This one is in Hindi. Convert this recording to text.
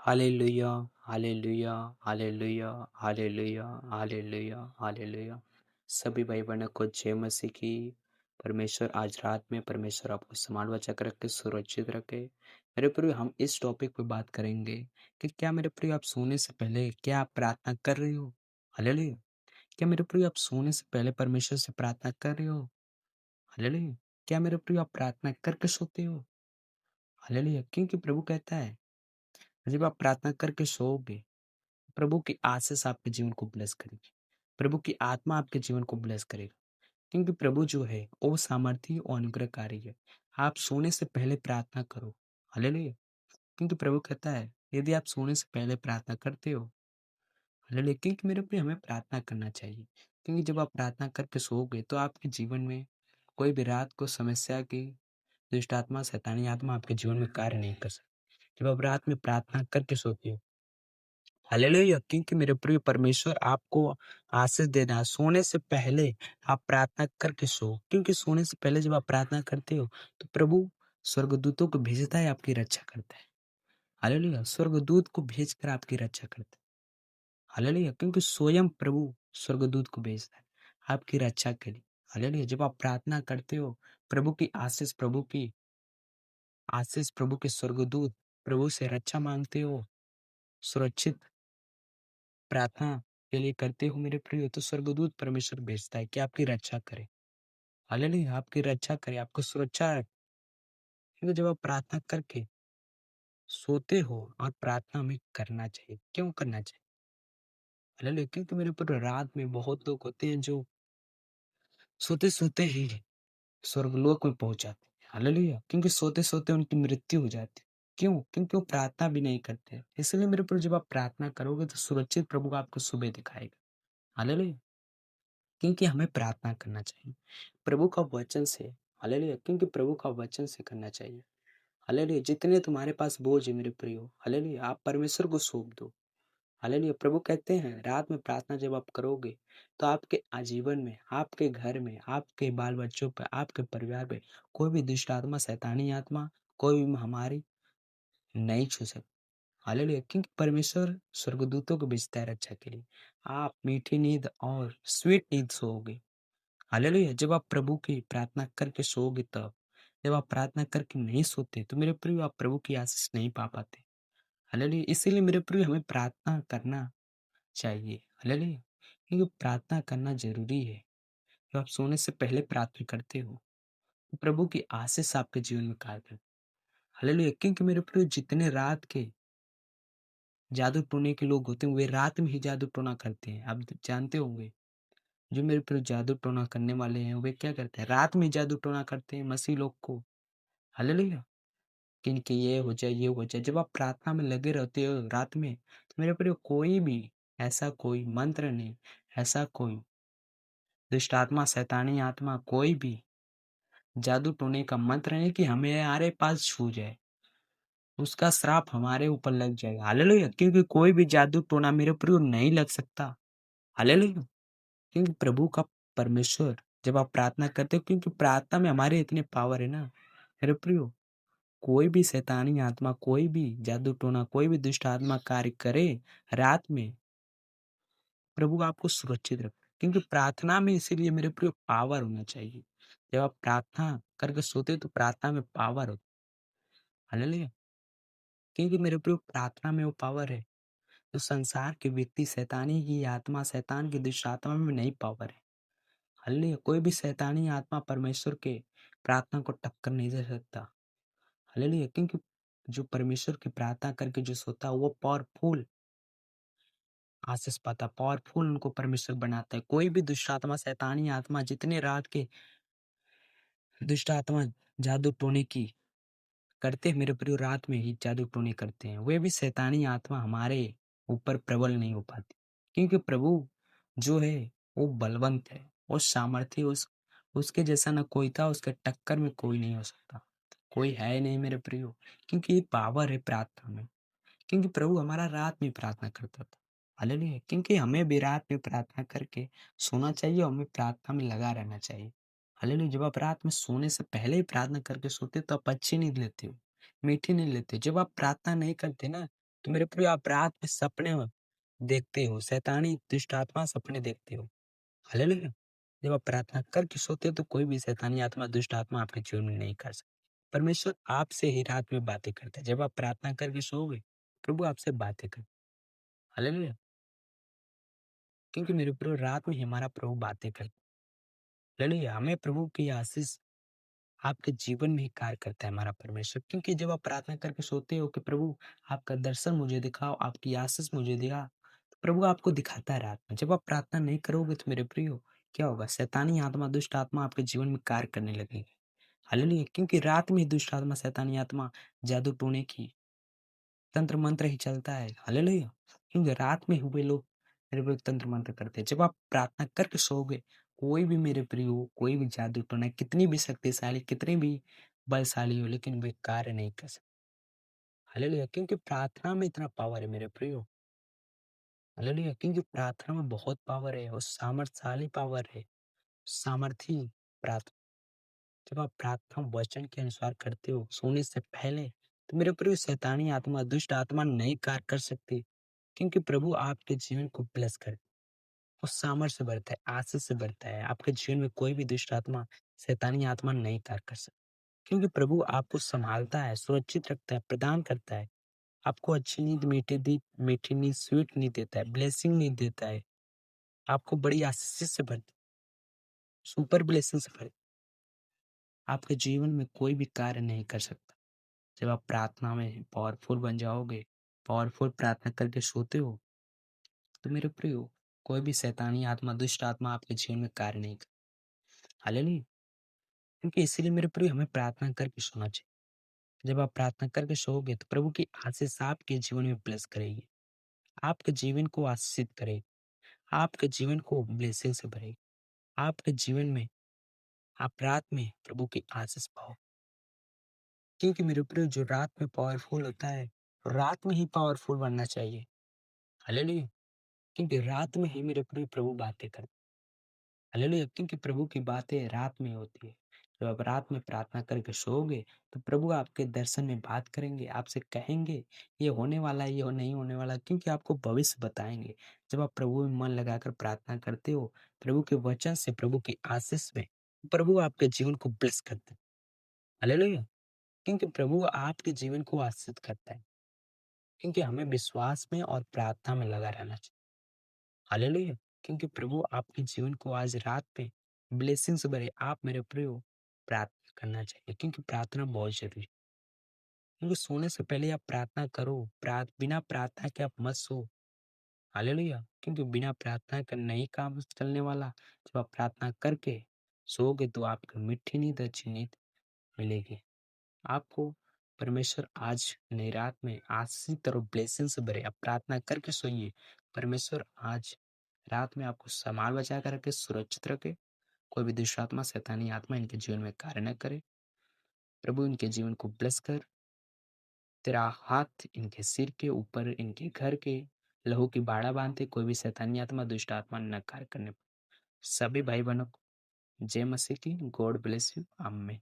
Hallelujah, hallelujah, hallelujah, hallelujah, hallelujah, hallelujah. सभी भाई-बहनों को जय मसीह की। परमेश्वर आज रात में परमेश्वर आपको संभाल बचा के रखे, सुरक्षित रखे। मेरे प्रिय हम इस टॉपिक पे बात करेंगे कि क्या मेरे प्रिय आप सोने से पहले क्या आप प्रार्थना कर रहे हो? हालेलुया। क्या मेरे प्रिय आप सोने से पहले परमेश्वर से प्रार्थना कर रहे हो? हालेलुया। क्या मेरे प्रिय आप प्रार्थना करके सोते हो? हालेलुया। क्योंकि प्रभु कहता है, जब आप प्रार्थना करके सोओगे प्रभु की आशीष आपके जीवन को ब्लेस करेगी। प्रभु की आत्मा आपके जीवन को ब्लेस करेगा। क्योंकि प्रभु जो है वो सामर्थी और अनुग्रहकारी है। आप सोने से पहले प्रार्थना करो। हालेलुया। क्योंकि प्रभु कहता है यदि आप सोने से पहले प्रार्थना करते हो। हालेलुया। क्योंकि मेरे प्रिय हमें प्रार्थना करना चाहिए। क्योंकि जब आप प्रार्थना करके सोओगे तो आपके जीवन में कोई भी रात को समस्या की दुष्ट आत्मा शैतानी आत्मा आपके जीवन में कार्य नहीं कर सकती। जब आप रात में प्रार्थना करके सोते हो। हालेलुया। क्योंकि मेरे प्रिय परमेश्वर आपको आशीष दे रहा है। सोने से पहले आप प्रार्थना करके सो। क्योंकि सोने से पहले जब आप प्रार्थना करते हो तो प्रभु स्वर्गदूतों को भेजता है, आपकी रक्षा करता है। हालेलुया। स्वर्गदूत को भेजकर आपकी रक्षा करता है। हालेलुया। क्योंकि स्वयं प्रभु स्वर्गदूत को भेजता है आपकी रक्षा के लिए। हालेलुया। जब आप प्रार्थना करते हो प्रभु की आशीष प्रभु के स्वर्गदूत प्रभु से रक्षा मांगते हो, सुरक्षित प्रार्थना के लिए करते हो मेरे प्रिय, तो स्वर्गदूत परमेश्वर भेजता है कि आपकी रक्षा करे। हालेलुया। आपकी रक्षा करे, आपको सुरक्षा रखे। क्योंकि जब आप प्रार्थना करके सोते हो और प्रार्थना हमें करना चाहिए। क्यों करना चाहिए? हालेलुया। क्योंकि मेरे प्रिय रात में बहुत लोग होते हैं जो सोते सोते ही स्वर्गलोक में पहुंच जाते हैं। हालेलुया। क्योंकि सोते सोते उनकी मृत्यु हो जाती है। क्यों? क्योंकि वो प्रार्थना भी नहीं करते। इसलिए मेरे प्रिय जब आप प्रार्थना करोगे तो सुरक्षित प्रभु आपको सुबह दिखाएगा। हालेलुया। क्योंकि हमें प्रार्थना करना चाहिए प्रभु का वचन से। हालेलुया। क्योंकि प्रभु का वचन से करना चाहिए। हालेलुया। जितने तुम्हारे पास बोझ है मेरे प्रियो, हालेलुया, आप परमेश्वर को सौंप दो। हालेलुया। प्रभु कहते हैं रात में प्रार्थना जब आप करोगे तो आपके आजीवन में, आपके घर में, आपके बाल बच्चों पे, आपके परिवार पे कोई भी दुष्ट आत्मा, शैतानी आत्मा, कोई भी महामारी नहीं छू सकती। हालेलुया। क्योंकि परमेश्वर स्वर्गदूतों को भेजता है रक्षा के लिए। आप मीठी नींद और स्वीट नींद सोओगे। हालेलुया। जब आप प्रभु की प्रार्थना करके सोओगे तब। जब आप प्रार्थना करके नहीं सोते तो मेरे प्रिय आप प्रभु की आशीष नहीं पा पाते। हालेलुया। इसीलिए मेरे प्रिय हमें प्रार्थना करना चाहिए। हालेलुया। क्योंकि प्रार्थना करना ज़रूरी है। जब आप सोने से पहले प्रार्थना करते हो तो प्रभु की आशीष आपके जीवन में कार्य करती है। हालेलुया। क्योंकि मेरे प्रिय जितने रात के जादू टोने के लोग होते हैं वे रात में ही जादू टोना करते हैं। आप जानते होंगे जो मेरे ऊपर जादू टोना करने वाले हैं वे क्या करते हैं? रात में जादू टोना करते हैं मसीह लोग को। हालेलुया। कि ये हो जाए, ये हो जाए। जब आप प्रार्थना में लगे रहते हो रात में तो मेरे प्रिय कोई भी ऐसा कोई मंत्र नहीं, ऐसा कोई दुष्ट आत्मा, शैतानी आत्मा, कोई भी जादू टोने का मंत्र नहीं कि हमारे पास छू जाए। उसका श्राप हमारे ऊपर लग जाएगा। हालेलुया। क्योंकि कोई भी जादू टोना मेरे प्रिय नहीं लग सकता। हालेलुया। क्योंकि प्रभु का परमेश्वर जब आप प्रार्थना करते हो, क्योंकि प्रार्थना में हमारे इतने पावर है ना मेरे प्रियो, कोई भी शैतानी आत्मा, कोई भी जादू टोना, कोई भी दुष्ट आत्मा कार्य करे रात में, प्रभु आपको सुरक्षित रखे। क्योंकि प्रार्थना में इसीलिए मेरे प्रियो पावर होना चाहिए। जब आप प्रार्थना करके सोते हो तो प्रार्थना में पावर होती है। हालेलुया। क्योंकि मेरे प्रियो प्रार्थना में वो पावर है जो संसार के व्यक्ति, शैतानी की आत्मा, शैतान की दुष्ट आत्मा में नहीं पावर है। हालेलुया। कोई भी शैतानी आत्मा परमेश्वर के प्रार्थना को टक्कर नहीं दे सकता। हालेलुया। क्योंकि जो परमेश्वर की प्रार्थना करके जो सोता है वो पावरफुल आशीष पाता, पावरफुल उनको परमेश्वर बनाता है। कोई भी दुष्ट आत्मा, शैतानी आत्मा, जितने रात के दुष्ट आत्मा जादू टोने की करते हैं मेरे प्रिय, रात में ही जादू टोने करते हैं, वे भी शैतानी आत्मा हमारे ऊपर प्रबल नहीं हो पाती। क्योंकि प्रभु जो है वो बलवंत है, वो सामर्थी, उसके जैसा ना कोई था, उसके टक्कर में कोई नहीं हो सकता। कोई है नहीं मेरे प्रियो। क्योंकि ये पावर है प्रार्थना में। क्योंकि प्रभु हमारा रात में प्रार्थना करता था। हालेलुया। क्योंकि हमें भी रात में प्रार्थना करके सोना चाहिए और हमें प्रार्थना में लगा रहना चाहिए। हालेलुया। जब आप रात में सोने से पहले ही प्रार्थना करके सोते हो तो आप अच्छी नींद लेते हो, मीठी नींद लेते हो। जब आप प्रार्थना नहीं करते ना तो मेरे प्रभु आप रात में सपने देखते हो, शैतानी दुष्ट आत्मा सपने देखते हो। हालेलुया! जब आप प्रार्थना करके सोते हो तो कोई भी शैतानी आत्मा, दुष्ट आत्मा आपके जीवन में नहीं कर सकती। परमेश्वर आपसे ही रात में बातें करता है। जब आप प्रार्थना करके सोओगे, प्रभु आपसे बातें कर हालेलुया! क्योंकि मेरे प्रभु रात में ही हमारा प्रभु बातें करता है। हालेलुया! हमें प्रभु की आशीष आपके जीवन में ही कार्य करता है हमारा परमेश्वर। क्योंकि जब आप प्रार्थना करके सोते हो कि प्रभु आपका दर्शन मुझे दिखाओ, आपकी आशीष मुझे दिखा, तो प्रभु आपको दिखाता है रात में। जब आप प्रार्थना नहीं करोगे तो मेरे प्रियो क्या होगा? शैतानी आत्मा, दुष्ट आत्मा आपके जीवन में कार्य करने लगेगी। हालेलुया! क्योंकि रात में ही दुष्ट आत्मा, शैतानी आत्मा, जादू टोने की तंत्र मंत्र ही चलता है। हालेलुया! क्योंकि रात में ही वे लोग मेरे प्रियो तंत्र मंत्र करते हैं। जब आप प्रार्थना करके सोओगे, कोई भी मेरे प्रियो, कोई भी जादू टोना, कितनी भी शक्तिशाली, कितनी भी बलशाली हो, लेकिन वे कार्य नहीं कर सकते। हालेलुया! क्योंकि प्रार्थना में इतना पावर है मेरे प्रियो। हालेलुया! क्योंकि प्रार्थना में बहुत पावर है और सामर्थशाली पावर है, सामर्थी प्रार्थना। जब आप प्रार्थना वचन के अनुसार करते हो सोने से पहले, तो मेरे प्रभु शैतानी आत्मा, दुष्ट आत्मा नहीं कार्य कर सकती। क्योंकि प्रभु आपके जीवन को ब्लेस कर वो सामर्थ से भरता है, आशीष से भरता है। आपके जीवन में कोई भी दुष्ट आत्मा, शैतानी आत्मा नहीं कार्य कर सकती। क्योंकि प्रभु आपको संभालता है, सुरक्षित रखता है, प्रदान करता है। आपको अच्छी नींद, मीठी नींद, स्वीट नींद देता है, ब्लेसिंग नींद देता है। आपको बड़ी आशीष से भरता है, सुपर ब्लेसिंग से भरता है। आपके जीवन में कोई भी कार्य नहीं कर सकता। जब आप प्रार्थना में पावरफुल बन जाओगे, पावरफुल प्रार्थना करके सोते हो, तो मेरे प्रियो कोई भी शैतानी आत्मा, दुष्ट आत्मा आपके जीवन में कार्य नहीं कर हालेलुया! क्योंकि इसीलिए मेरे प्रियो हमें प्रार्थना करके सोना चाहिए। जब आप प्रार्थना करके सोओगे तो प्रभु की आशीष आपके जीवन में ब्लेस करेगी। आपके जीवन को आशीषित करेगी। आपके जीवन को ब्लेसिंग से भरेगी। आपके जीवन में आप रात में प्रभु की आशीष पाओ। क्योंकि मेरे प्रियो जो रात में पावरफुल होता है, रात में ही पावरफुल बनना चाहिए। हालेलुया! क्योंकि रात में ही मेरे प्रिय प्रभु बातें करते हैं। हालेलुया! क्योंकि प्रभु की बातें रात में होती है। जब आप रात में प्रार्थना करके सोओगे, तो प्रभु आपके दर्शन में बात करेंगे, आपसे कहेंगे, ये होने वाला है, ये नहीं होने वाला, क्योंकि आपको भविष्य बताएँगे। जब आप प्रभु में मन लगाकर प्रार्थना करते हो, प्रभु के वचन से, प्रभु की आशीष में, प्रभु आपके जीवन को ब्लेस करते हैं। हालेलुया! क्योंकि प्रभु आपके जीवन को आशीषित करता है। क्योंकि हमें विश्वास में और प्रार्थना में लगा रहना चाहिए। हालेलुया! क्योंकि प्रभु आपके जीवन को आज रात में ब्लेसिंग से भरे। आप मेरे प्रियो प्रार्थना करना चाहिए, क्योंकि प्रार्थना बहुत ज़रूरी है। क्योंकि सोने से पहले आप प्रार्थना करो, बिना प्रार्थना के आप मत सो। हालेलुया! क्योंकि बिना प्रार्थना के नहीं काम चलने वाला। जब आप प्रार्थना करके सोओगे तो आपको मीठी नींद, अच्छी नींद मिलेगी। आपको परमेश्वर आज नई रात में आशीषित और ब्लेसिंग से भरे। आप प्रार्थना करके सोइए। परमेश्वर आज रात में आपको संभाल बचा कर रखे, सुरक्षित रखे। कोई भी दुष्ट आत्मा, शैतानी आत्मा इनके जीवन में कार्य न करे। प्रभु इनके जीवन को ब्लेस कर। तेरा हाथ इनके सिर के ऊपर, इनके घर के लहू की बाड़ा बांधते, कोई भी शैतानी आत्मा, दुष्ट आत्मा न कार्य करने पाए। सभी भाई बहनों को जय मसीह की। God bless you. आमीन।